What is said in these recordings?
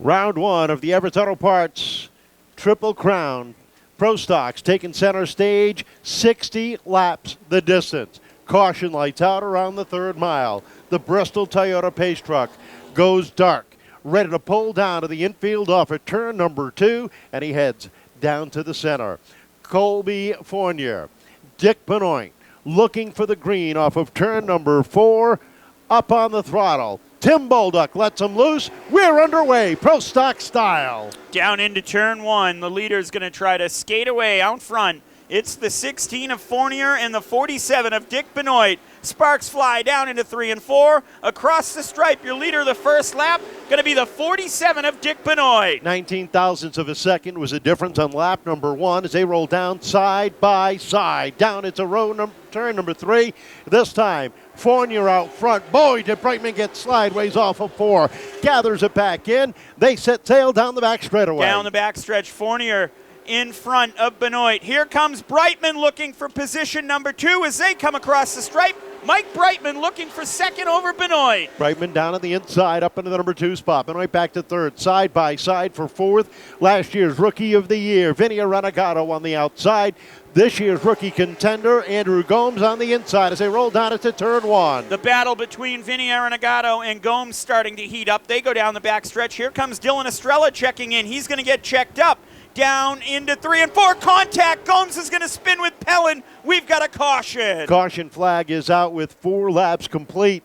Round one of the Everett Auto Parts Triple Crown. Pro Stocks taking center stage, 60 laps the distance. Caution lights out around the third mile. The Bristol Toyota Pace Truck goes dark, ready to pull down to the infield off at turn number 2, and he heads down to the center. Colbey Fournier, Dick Benoit looking for the green off of turn number 4, up on the throttle. Tim Bolduck lets him loose. We're underway, Pro Stock style. Down into turn 1, the leader's going to try to skate away out front. It's the 16 of Fournier and the 47 of Dick Benoit. Sparks fly down into 3 and 4. Across the stripe, your leader the first lap, going to be the 47 of Dick Benoit. 19 thousandths of a second was the difference on lap number 1 as they roll down side by side. Down into turn number 3. This time, Fournier out front. Boy, did Brightman get sideways off of 4. Gathers it back in. They set sail down the back straightaway. Down the back stretch, Fournier in front of Benoit. Here comes Brightman looking for position number 2 as they come across the stripe. Mike Brightman looking for second over Benoit. Brightman down on the inside, up into the number 2 spot. Benoit back to third, side by side for fourth. Last year's Rookie of the Year, Vinnie Arrenegado on the outside. This year's rookie contender, Andrew Gomes on the inside as they roll down into turn 1. The battle between Vinnie Arrenegado and Gomes starting to heat up. They go down the back stretch. Here comes Dylan Estrella checking in. He's going to get checked up. Down into 3 and 4. Contact. Gomes is going to spin with Pellin. We've got a caution. Caution flag is out with 4 laps complete.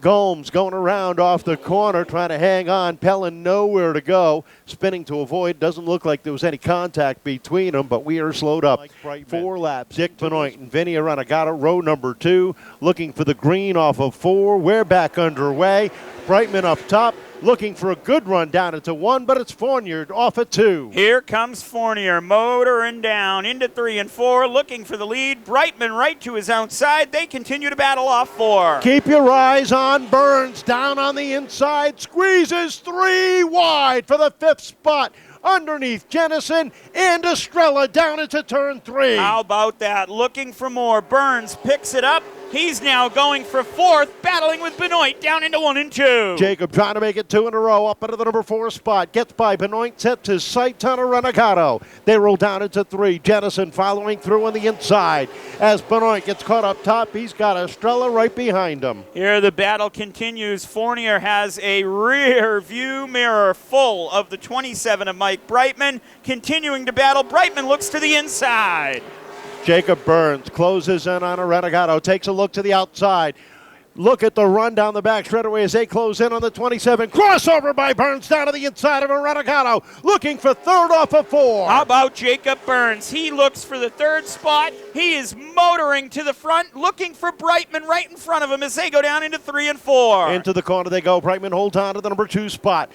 Gomes going around off the corner, trying to hang on. Pellin nowhere to go. Spinning to avoid. Doesn't look like there was any contact between them, but we are slowed up. 4 laps. Dick Benoit and Vinnie Arrenegado, row number 2, looking for the green off of 4. We're back underway. Brightman up top, looking for a good run down into 1, but it's Fournier off at 2. Here comes Fournier, motoring down into 3 and 4, looking for the lead. Brightman right to his outside. They continue to battle off 4. Keep your eyes on Burns, down on the inside, squeezes 3 wide for the 5th spot. Underneath Jenison and Estrella down into turn 3. How about that? Looking for more. Burns picks it up. He's now going for 4th, battling with Benoit down into 1 and 2. Jacob trying to make it 2 in a row, up into the number 4 spot. Gets by Benoit, sets his sights on Arrenegado. They roll down into 3. Jenison following through on the inside. As Benoit gets caught up top, he's got Estrella right behind him. Here the battle continues. Fournier has a rear view mirror full of the 27 of Mike Brightman. Continuing to battle. Brightman looks to the inside. Jacob Burns closes in on Arrenegado, takes a look to the outside. Look at the run down the back straightaway as they close in on the 27. Crossover by Burns down to the inside of Arrenegado, looking for 3rd off of 4. How about Jacob Burns? He looks for the 3rd spot. He is motoring to the front, looking for Brightman right in front of him as they go down into 3 and 4. Into the corner they go. Brightman holds on to the number 2 spot.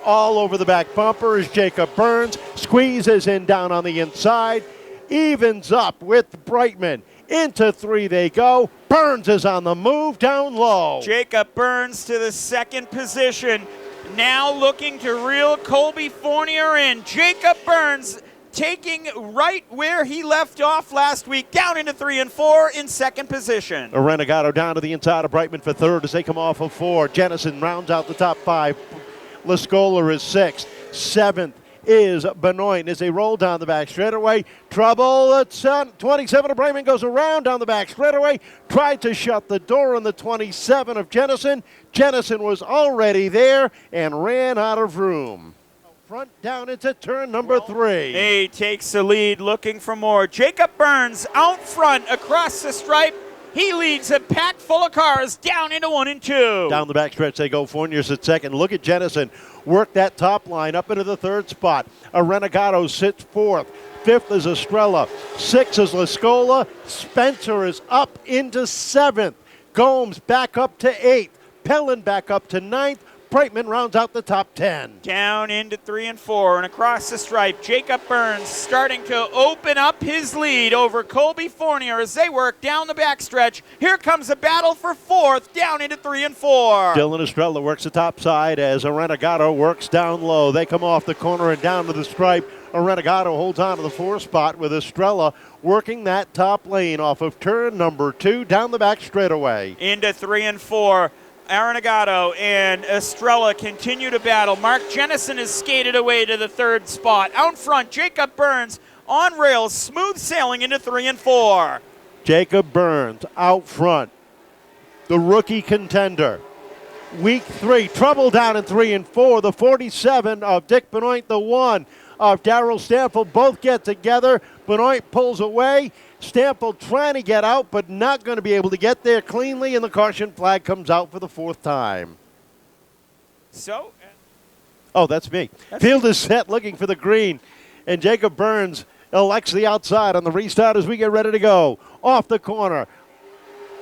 All over the back bumper is Jacob Burns. Squeezes in down on the inside. Evens up with Brightman. Into 3 they go. Burns is on the move down low. Jacob Burns to the 2nd position. Now looking to reel Colbey Fournier in. Jacob Burns taking right where he left off last week, down into 3 and 4 in 2nd position. Arrenegado down to the inside of Brightman for 3rd as they come off of 4. Jenison rounds out the top 5. Lascola is 6th. 7th is Benoit as they roll down the back straightaway. Trouble at 27 of Brightman goes around down the back straightaway. Tried to shut the door on the 27 of Jenison. Jenison was already there and ran out of room. Front down into turn number 3. He takes the lead, looking for more. Jacob Burns out front across the stripe. He leads a pack full of cars down into 1 and 2. Down the backstretch they go. Fournier's at 2nd. Look at Jenison work that top line up into the 3rd spot. Arrenegado sits 4th. 5th is Estrella. 6th is Lascola. Spencer is up into 7th. Gomes back up to 8th. Pellin back up to 9th. Brightman rounds out the top 10. Down into 3 and 4 and across the stripe, Jacob Burns starting to open up his lead over Colbey Fournier as they work down the backstretch. Here comes a battle for 4th, down into 3 and 4. Dylan Estrella works the top side as Arrenegado works down low. They come off the corner and down to the stripe. Arrenegado holds on to the 4th spot with Estrella working that top lane off of turn number 2 down the back straightaway. Into 3 and 4. Arrenegado and Estrella continue to battle. Mark Jenison is skated away to the third spot. Out front, Jacob Burns on rails, smooth sailing into 3 and 4. Jacob Burns out front, the rookie contender. Week 3, trouble down in 3 and 4. The 47 of Dick Benoit, the 1 of Darrell Stample, both get together. Benoit pulls away. Stample trying to get out, but not going to be able to get there cleanly, and the caution flag comes out for the 4th time. Oh, that's me. Field is set, looking for the green, and Jacob Burns elects the outside on the restart as we get ready to go. Off the corner,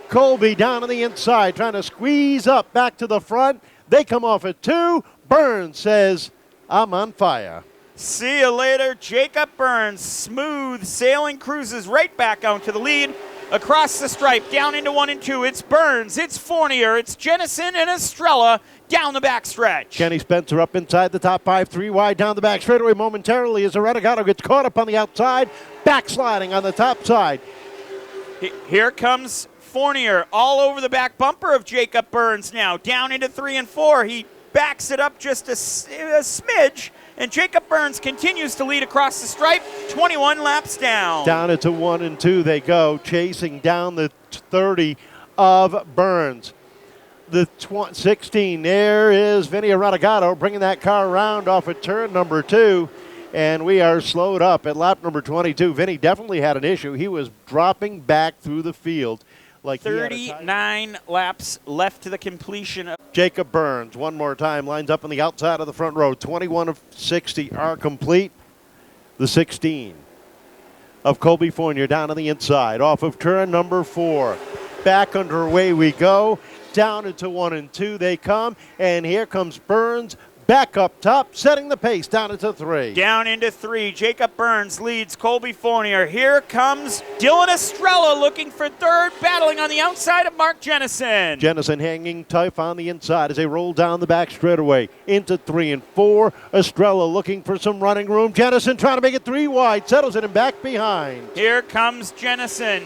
Colbey down on the inside, trying to squeeze up back to the front. They come off at 2. Burns says, I'm on fire. See you later. Jacob Burns, smooth sailing, cruises right back out to the lead. Across the stripe, down into 1 and 2. It's Burns, it's Fournier, it's Jenison and Estrella down the backstretch. Kenny Spencer up inside the top 5, 3 wide down the back straightaway momentarily as Arrenegado gets caught up on the outside, backsliding on the top side. Here comes Fournier all over the back bumper of Jacob Burns now, down into 3 and 4. He backs it up just a smidge, and Jacob Burns continues to lead across the stripe, 21 laps down. Down into 1 and 2 they go, chasing down the 30 of Burns. The 16, there is Vinnie Arrenegado bringing that car around off of turn number 2, and we are slowed up at lap number 22. Vinnie definitely had an issue. He was dropping back through the field. Like 39 laps left to the completion of Jacob Burns, one more time, lines up on the outside of the front row. 21 of 60 are complete. The 16 of Colbey Fournier down on the inside, off of turn number 4. Back underway we go. Down into 1 and 2 they come, and here comes Burns back up top, setting the pace down into 3. Down into 3, Jacob Burns leads Colbey Fournier. Here comes Dylan Estrella looking for third, battling on the outside of Mark Jenison. Jenison hanging tough on the inside as they roll down the back straightaway into 3 and 4. Estrella looking for some running room. Jenison trying to make it 3 wide, settles it and back behind. Here comes Jenison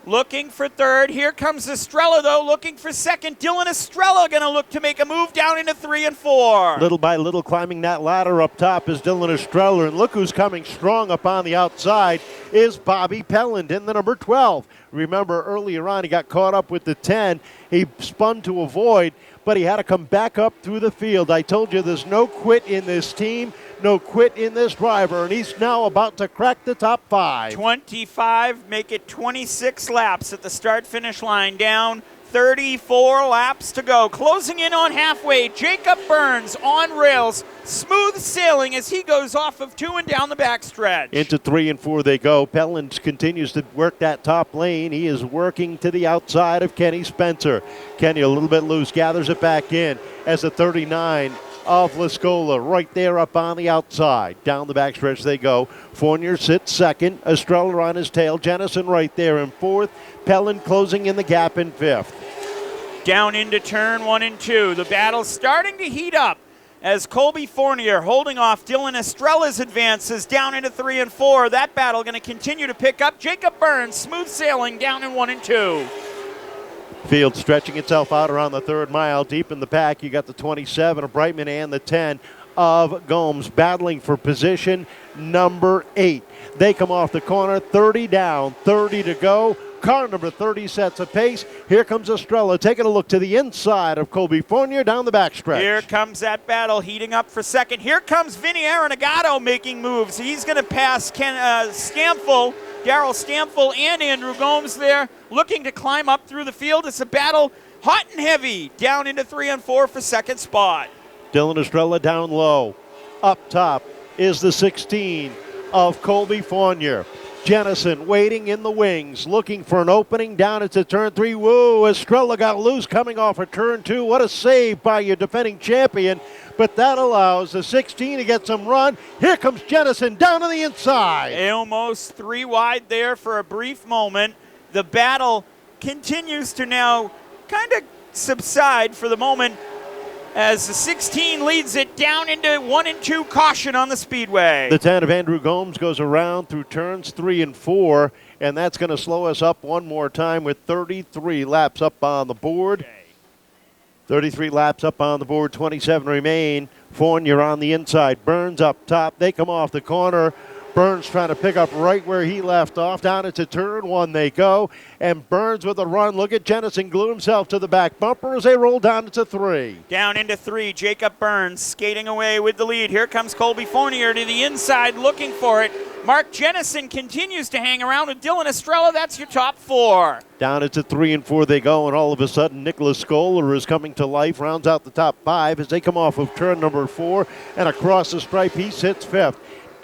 looking for third. Here comes Estrella, though, looking for second. Dylan Estrella going to look to make a move down into 3 and 4. Little by little climbing that ladder up top is Dylan Estrella, and look who's coming strong up on the outside is Bobby Pelland in the number 12. Remember earlier on he got caught up with the 10. He spun to avoid, but he had to come back up through the field. I told you there's no quit in this team, no quit in this driver, and he's now about to crack the top 5. 25, make it 26 laps at the start-finish line, down 34 laps to go. Closing in on halfway, Jacob Burns on rails, smooth sailing as he goes off of 2 and down the backstretch. Into 3 and 4 they go. Pelland continues to work that top lane. He is working to the outside of Kenny Spencer. Kenny a little bit loose, gathers it back in as the 39 of Lascola right there up on the outside. Down the backstretch they go. Fournier sits second. Estrella on his tail. Jenison right there in 4th. Pelland closing in the gap in 5th. Down into turn 1 and 2. The battle's starting to heat up as Colbey Fournier holding off Dylan Estrella's advances down into 3 and 4. That battle going to continue to pick up. Jacob Burns smooth sailing down in 1 and 2. Field stretching itself out around the 3rd mile. Deep in the pack, you got the 27 of Brightman and the 10 of Gomes battling for position number 8. They come off the corner, 30 down, 30 to go. Car number 30 sets a pace. Here comes Estrella taking a look to the inside of Colbey Fournier down the backstretch. Here comes that battle heating up for second. Here comes Vinnie Arrenegado making moves. He's going to pass Stample, Darrell Stample, and Andrew Gomes there, looking to climb up through the field. It's a battle hot and heavy down into 3 and 4 for second spot. Dylan Estrella down low. Up top is the 16 of Colbey Fournier. Jenison waiting in the wings, looking for an opening down into turn 3. Whoa, Estrella got loose coming off of turn 2. What a save by your defending champion. But that allows the 16 to get some run. Here comes Jenison down on the inside. Almost 3 wide there for a brief moment. The battle continues to now kind of subside for the moment as the 16 leads it down into 1 and 2 caution on the speedway. The 10 of Andrew Gomes goes around through turns 3 and 4, and that's going to slow us up one more time with 33 laps up on the board. 33 laps up on the board, 27 remain. Fournier on the inside. Burns up top. They come off the corner. Burns trying to pick up right where he left off. Down into turn one they go. And Burns with a run. Look at Jenison glue himself to the back bumper as they roll down into 3. Down into 3, Jacob Burns skating away with the lead. Here comes Colbey Fournier to the inside looking for it. Mark Jenison continues to hang around with Dylan Estrella. That's your top 4. Down into 3 and 4 they go, and all of a sudden Nicholas Scholar is coming to life, rounds out the top 5 as they come off of turn number 4, and across the stripe he sits 5th.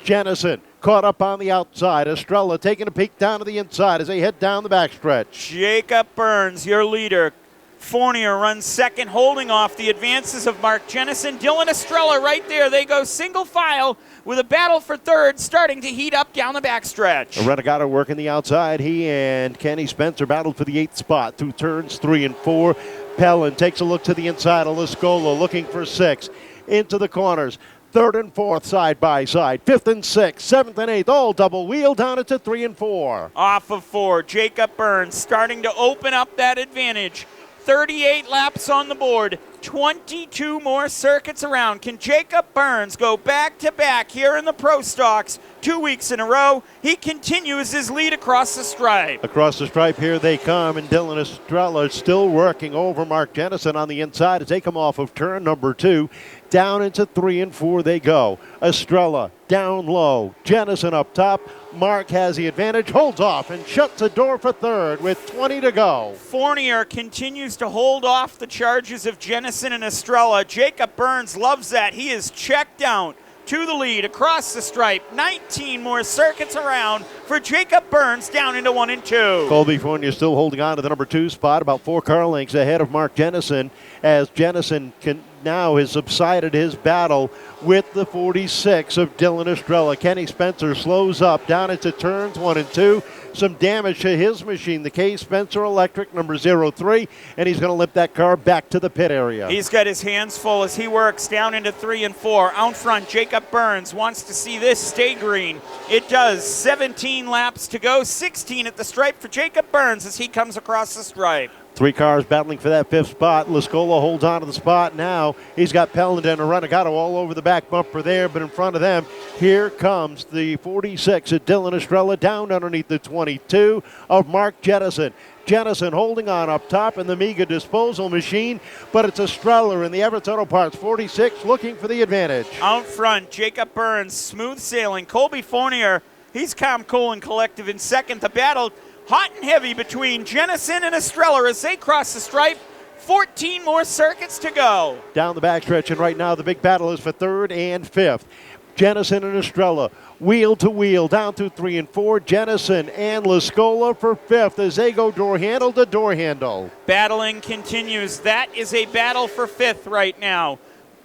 Jenison caught up on the outside. Estrella taking a peek down to the inside as they head down the backstretch. Jacob Burns, your leader. Fournier runs second, holding off the advances of Mark Jenison. Dylan Estrella right there. They go single file with a battle for third starting to heat up down the backstretch. Arrenegado working the outside. He and Kenny Spencer battled for the 8th spot through turns 3 and 4. Pellin takes a look to the inside of Lascola looking for 6. Into the corners. 3rd and 4th side by side. 5th and 6th, 7th and 8th, all double wheel down into 3 and 4. Off of 4, Jacob Burns starting to open up that advantage. 38 laps on the board, 22 more circuits around. Can Jacob Burns go back-to-back here in the Pro Stocks 2 weeks in a row? He continues his lead across the stripe. Across the stripe here they come, and Dylan Estrella still working over Mark Jenison on the inside as they come off of turn number 2. Down into 3 and 4 they go. Estrella down low, Jenison up top. Mark has the advantage, holds off, and shuts the door for third with 20 to go. Fournier continues to hold off the charges of Jenison and Estrella. Jacob Burns loves that. He is checked down to the lead across the stripe. 19 more circuits around for Jacob Burns down into 1 and 2. Colbey Fournier still holding on to the number 2 spot, about 4 car lengths ahead of Mark Jenison, as Jenison now has subsided his battle with the 46 of Dylan Estrella. Kenny Spencer slows up down into turns 1 and 2. Some damage to his machine, the K. Spencer Electric number 03, and he's going to limp that car back to the pit area. He's got his hands full as he works down into 3 and 4. Out front, Jacob Burns wants to see this stay green. It does. 17 laps to go, 16 at the stripe for Jacob Burns as he comes across the stripe. 3 cars battling for that 5th spot. Lascola holds on to the spot now. He's got Pellin and Arrenegado all over the back bumper there, but in front of them, here comes the 46 of Dylan Estrella down underneath the 22 of Mark Jenison. Jenison holding on up top in the Mega disposal machine, but it's Estrella in the Everett Auto Parts 46 looking for the advantage. Out front, Jacob Burns, smooth sailing. Colbey Fournier, he's calm, cool, and collective in second. The battle hot and heavy between Jenison and Estrella as they cross the stripe. 14 more circuits to go. Down the backstretch, and right now the big battle is for 3rd and 5th. Jenison and Estrella, wheel to wheel, down through 3 and 4. Jenison and Lascola for 5th as they go door handle to door handle. Battling continues. That is a battle for 5th right now.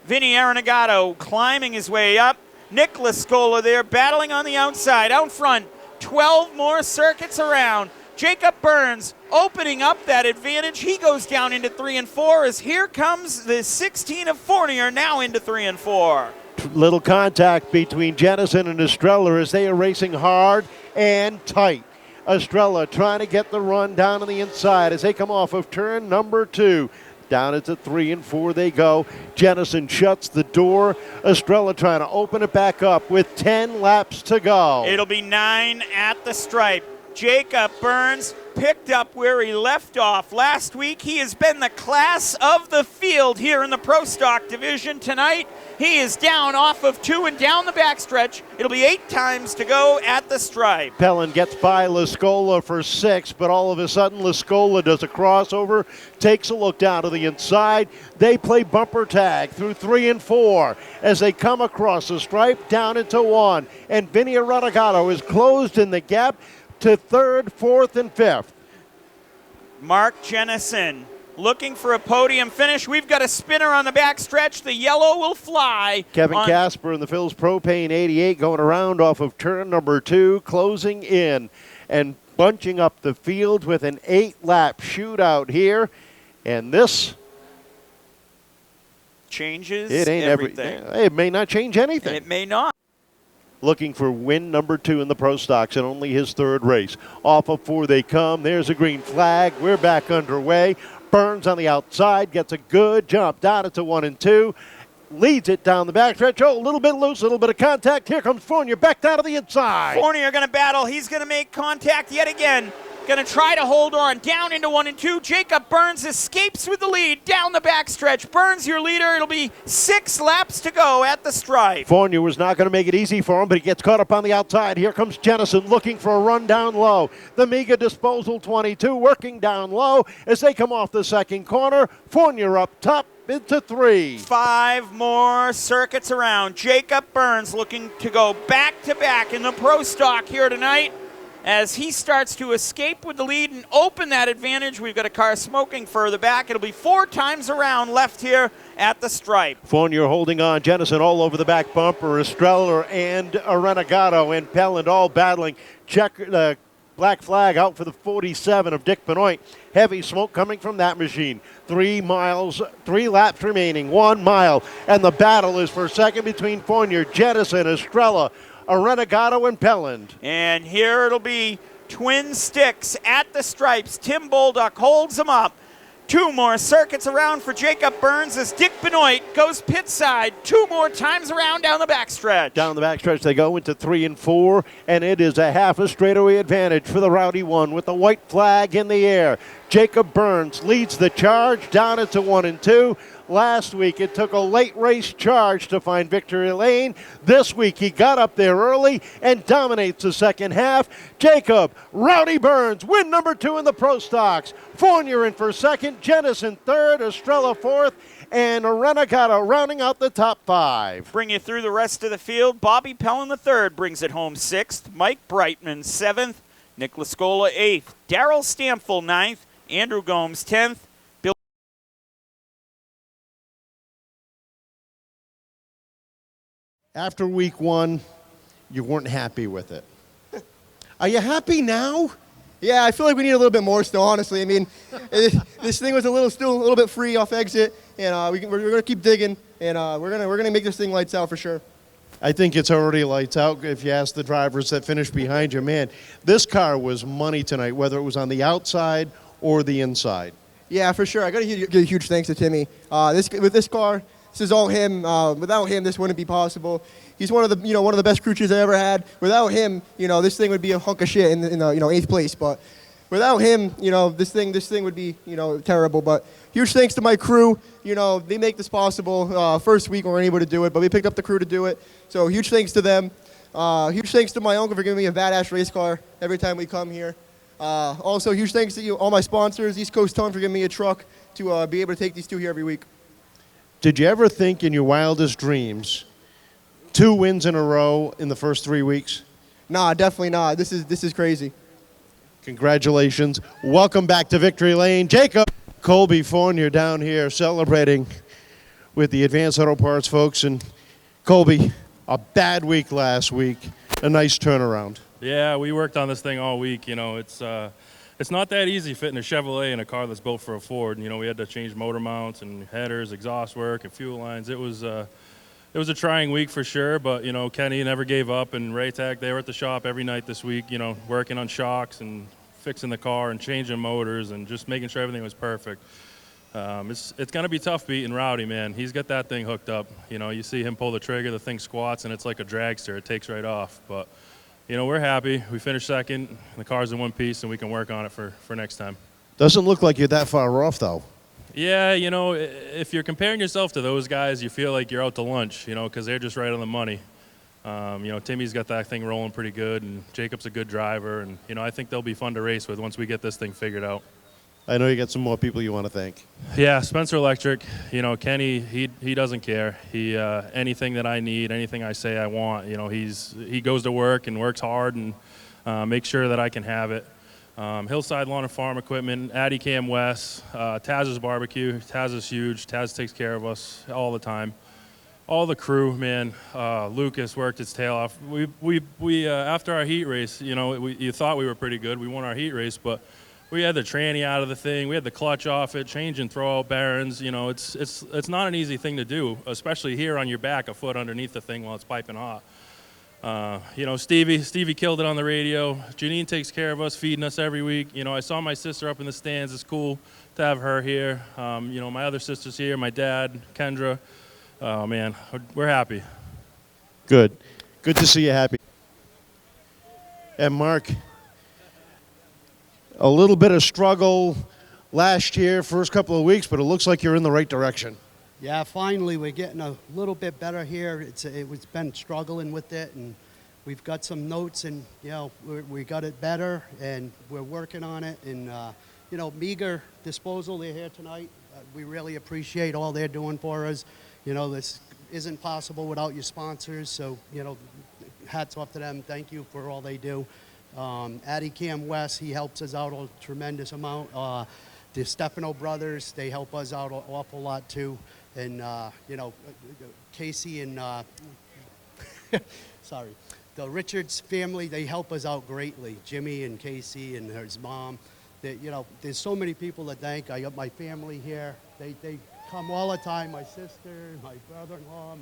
Vinnie Arrenegado climbing his way up. Nick Lascola there battling on the outside. Out front, 12 more circuits around. Jacob Burns opening up that advantage. He goes down into 3 and 4 as here comes the 16 of Fournier now into 3 and 4. Little contact between Jenison and Estrella as they are racing hard and tight. Estrella trying to get the run down on the inside as they come off of turn number 2. Down into 3 and 4 they go. Jenison shuts the door. Estrella trying to open it back up with 10 laps to go. It'll be 9 at the stripe. Jacob Burns picked up where he left off last week. He has been the class of the field here in the Pro Stock division. Tonight, he is down off of 2 and down the backstretch. It'll be 8 times to go at the stripe. Pellin gets by Lascola for 6, but all of a sudden Lascola does a crossover, takes a look down to the inside. They play bumper tag through 3 and 4 as they come across the stripe down into 1. And Vinnie Arrenegado is closed in the gap to 3rd, 4th, and 5th. Mark Jenison looking for a podium finish. We've got a spinner on the backstretch. The yellow will fly. Kevin Casper in the Phil's Propane 88 going around off of turn number 2, closing in and bunching up the field with an 8-lap shootout here. And this changes everything. It may not change anything. It may not. Looking for win number 2 in the Pro Stocks and only his 3rd race. Off of 4 they come. There's a green flag. We're back underway. Burns on the outside gets a good jump down it to 1 and 2. Leads it down the backstretch. Oh, a little bit loose, a little bit of contact. Here comes Fournier back down to the inside. Fournier going to battle. He's going to make contact yet again. Going to try to hold on down into 1 and 2. Jacob Burns escapes with the lead down the backstretch. Burns your leader. It'll be 6 laps to go at the stripe. Fournier was not going to make it easy for him, but he gets caught up on the outside. Here comes Jenison looking for a run down low. The Mega Disposal 22 working down low as they come off the second corner. Fournier up top into 3. 5 more circuits around. Jacob Burns looking to go back-to-back in the Pro Stock here tonight. As he starts to escape with the lead and open that advantage, we've got a car smoking further back. It'll be 4 times around left here at the stripe. Fournier holding on. Jenison all over the back bumper. Estrella and Arrenegado and Pelland all battling. Check the black flag out for the 47 of Dick Benoit. Heavy smoke coming from that machine. 3 laps remaining, 1 mile. And the battle is for second between Fournier, Jenison, Estrella, Arrenegado, and Pelland. And here it'll be twin sticks at the stripes. Tim Bolduc holds them up. 2 more circuits around for Jacob Burns as Dick Benoit goes pit side 2 more times around down the backstretch. Down the backstretch they go into 3 and 4, and it is a half a straightaway advantage for the Rowdy one with the white flag in the air. Jacob Burns leads the charge down into 1 and 2. Last week, it took a late race charge to find victory lane. This week, he got up there early and dominates the second half. Jacob Rowdy Burns, win number 2 in the Pro Stocks. Fournier in for second, Jenison third, Estrella fourth, and Arrenegado rounding out the top 5. Bring you through the rest of the field. Bobby Pellin III brings it home 6th. Mike Brightman 7th. Nick Lascola 8th. Darrell Stampfel 9th. Andrew Gomes 10th. After week 1, you weren't happy with it. Are you happy now? Yeah, I feel like we need a little bit more still, honestly. I mean, this thing was still a little bit free off exit, and we're going to keep digging, and we're gonna make this thing lights out for sure. I think it's already lights out if you ask the drivers that finished behind you. Man, this car was money tonight, whether it was on the outside or the inside. Yeah, for sure. I got to give a huge thanks to Timmy. With this car, this is all him. Without him, this wouldn't be possible. He's one of the best crew chiefs I ever had. Without him, this thing would be a hunk of shit in 8th place. But without him, this thing would be terrible. But huge thanks to my crew. They make this possible. First week we weren't able to do it, but we picked up the crew to do it. So huge thanks to them. Huge thanks to my uncle for giving me a badass race car every time we come here. Also, huge thanks to all my sponsors, East Coast Tone, for giving me a truck to be able to take these 2 here every week. Did you ever think in your wildest dreams 2 wins in a row in the first 3 weeks? Nah, definitely not. This is crazy. Congratulations. Welcome back to Victory Lane. Jacob Colbey Fournier down here celebrating with the Advanced Auto Parts folks. And Colbey, a bad week last week, a nice turnaround. Yeah, we worked on this thing all week. It's not that easy fitting a Chevrolet in a car that's built for a Ford. We had to change motor mounts and headers, exhaust work, and fuel lines. It was a trying week for sure, but Kenny never gave up, and Raytag, they were at the shop every night this week, working on shocks and fixing the car and changing motors and just making sure everything was perfect. It's going to be tough beating Rowdy, man. He's got that thing hooked up. You see him pull the trigger, the thing squats, and it's like a dragster. It takes right off. But we're happy. We finished second. The car's in one piece, and we can work on it for next time. Doesn't look like you're that far off, though. Yeah, if you're comparing yourself to those guys, you feel like you're out to lunch, because they're just right on the money. Timmy's got that thing rolling pretty good, and Jacob's a good driver, and, I think they'll be fun to race with once we get this thing figured out. I know you got some more people you want to thank. Yeah, Spencer Electric. Kenny, he doesn't care. He anything that I need, anything I say I want, he goes to work and works hard and makes sure that I can have it. Hillside Lawn and Farm Equipment, Addy Cam West, Taz's Barbecue. Taz is huge. Taz takes care of us all the time. All the crew, man. Lucas worked his tail off. We after our heat race, you thought we were pretty good. We won our heat race, but we had the tranny out of the thing. We had the clutch off it, change and throw out bearings. It's not an easy thing to do, especially here on your back, a foot underneath the thing while it's piping hot. Stevie killed it on the radio. Janine takes care of us, feeding us every week. I saw my sister up in the stands. It's cool to have her here. My other sister's here, my dad, Kendra. Oh, man, we're happy. Good. Good to see you happy. And Mark, a little bit of struggle last year, first couple of weeks, but it looks like you're in the right direction. Yeah, finally we're getting a little bit better here. It's been struggling with it, and we've got some notes, and we got it better, and we're working on it. And Meager Disposal, they're here tonight. We really appreciate all they're doing for us. This isn't possible without your sponsors, so hats off to them. Thank you for all they do. Addy Cam West, he helps us out a tremendous amount. The Stefano brothers, they help us out an awful lot too. And, Casey and, sorry, the Richards family, they help us out greatly. Jimmy and Casey and his mom. There's so many people to thank. I got my family here. They come all the time. My sister, my brother-in-law,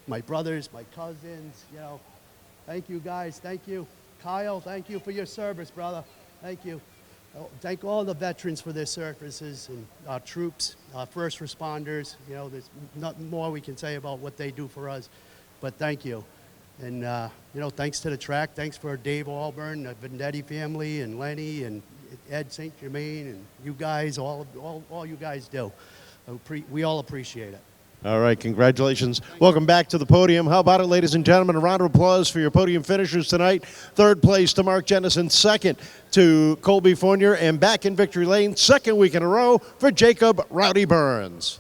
my brothers, my cousins, Thank you, guys. Thank you. Kyle, thank you for your service, brother. Thank you. Thank all the veterans for their services, and our troops, our first responders. There's nothing more we can say about what they do for us, but thank you. And, thanks to the track. Thanks for Dave Alburn, the Vendetti family, and Lenny, and Ed St. Germain, and you guys, all you guys do. We all appreciate it. All right, congratulations. Welcome back to the podium. How about it, ladies and gentlemen? A round of applause for your podium finishers tonight. Third place to Mark Jenison, second to Colbey Fournier, and back in victory lane, second week in a row for Jacob Rowdy Burns.